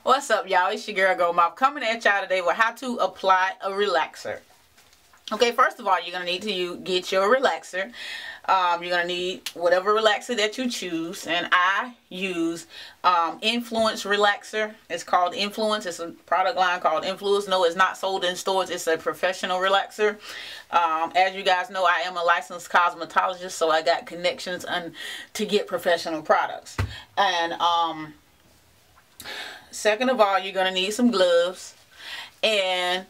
What's up, y'all? It's your girl Goldmouth coming at y'all today with how to apply a relaxer. Okay, first of all, you're going to need to get your relaxer. You're going to need whatever relaxer that you choose. And I use Influence Relaxer. It's called Influence. It's a product line called Influence. No, it's not sold in stores. It's a professional relaxer. As you guys know, I am a licensed cosmetologist, so I got connections to get professional products. And second of all, you're going to need some gloves. And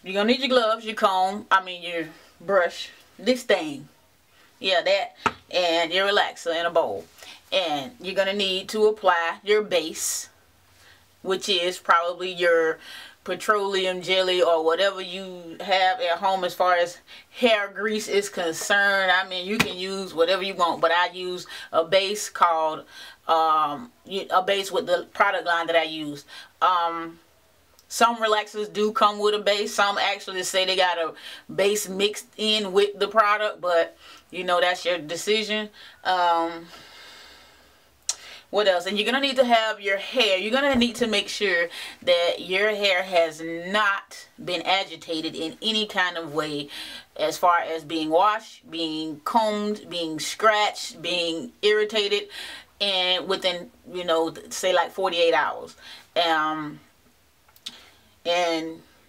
you're going to need your gloves, your comb, your brush, this thing. Yeah, that. And your relaxer in a bowl. And you're going to need to apply your base, which is probably your petroleum jelly or whatever you have at home as far as hair grease is concerned. You can use whatever you want, but I use a base called, a base with the product line that I use. Some relaxers do come with a base. Some actually say they got a base mixed in with the product, but you know, that's your decision. What else? And you're going to need to have your hair. You're going to need to make sure that your hair has not been agitated in any kind of way, as far as being washed, being combed, being scratched, being irritated, and within, you know, say like 48 hours. And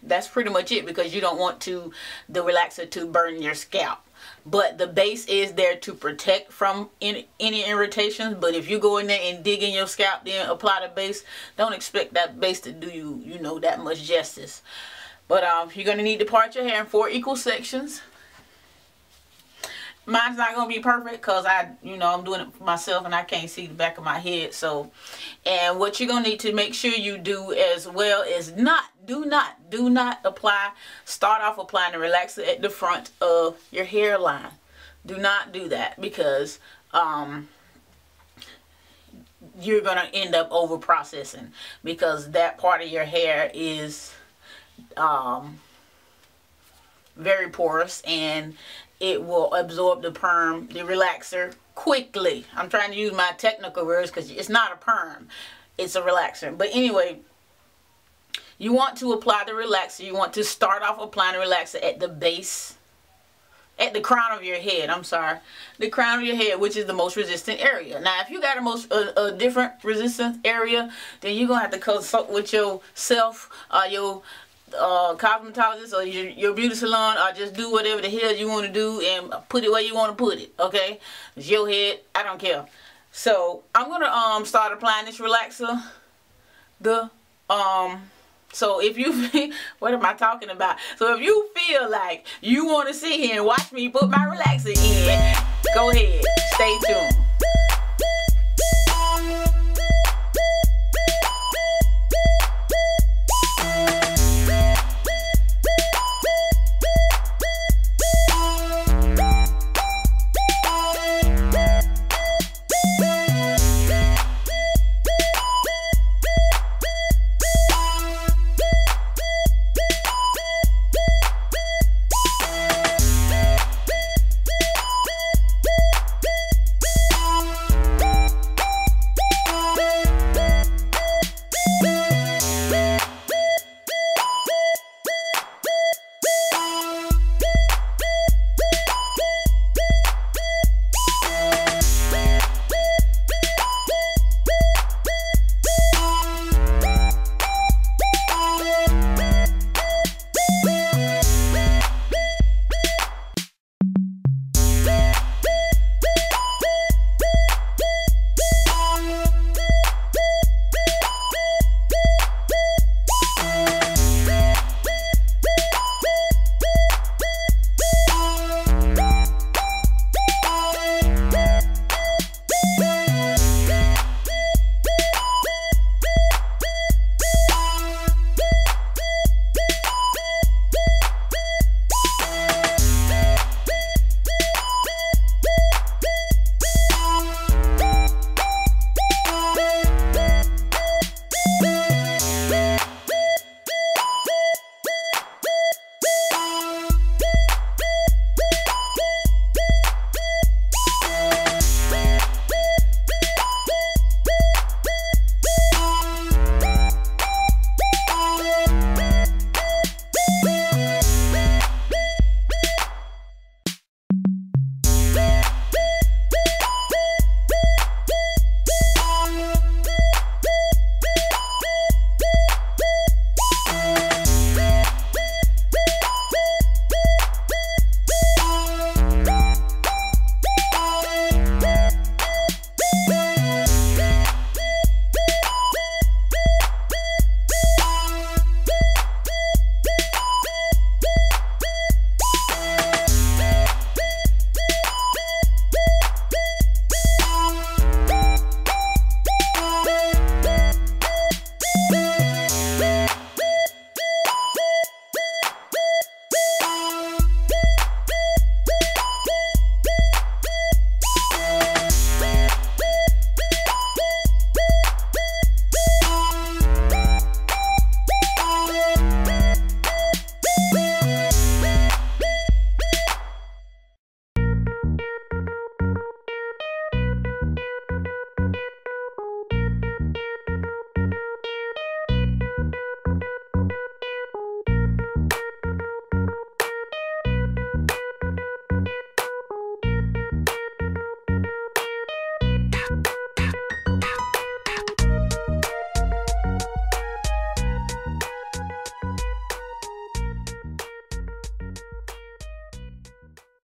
that's pretty much it, because you don't want the relaxer to burn your scalp. But the base is there to protect from any irritations. But if you go in there and dig in your scalp, then apply the base, don't expect that base to do you know, that much justice. But you're going to need to part your hair in 4 equal sections. Mine's not going to be perfect because I'm doing it for myself and I can't see the back of my head. So, and what you're going to need to make sure you do as well is do not start off applying the relaxer at the front of your hairline. Do not do that, because you're going to end up over processing, because that part of your hair is very porous and it will absorb the relaxer quickly. I'm trying to use my technical words because it's not a perm, it's a relaxer. But anyway, you want to apply the relaxer. You want to start off applying the relaxer at the base, at the crown of your head. I'm sorry, the crown of your head, which is the most resistant area. Now, if you got a different resistance area, then you're gonna have to consult with yourself, your cosmetologist, or your beauty salon, or just do whatever the hell you want to do and put it where you want to put it. Okay, it's your head. I don't care. So I'm gonna start applying this relaxer. So if you what am I talking about? So if you feel like you want to sit here and watch me put my relaxer in, go ahead, stay tuned.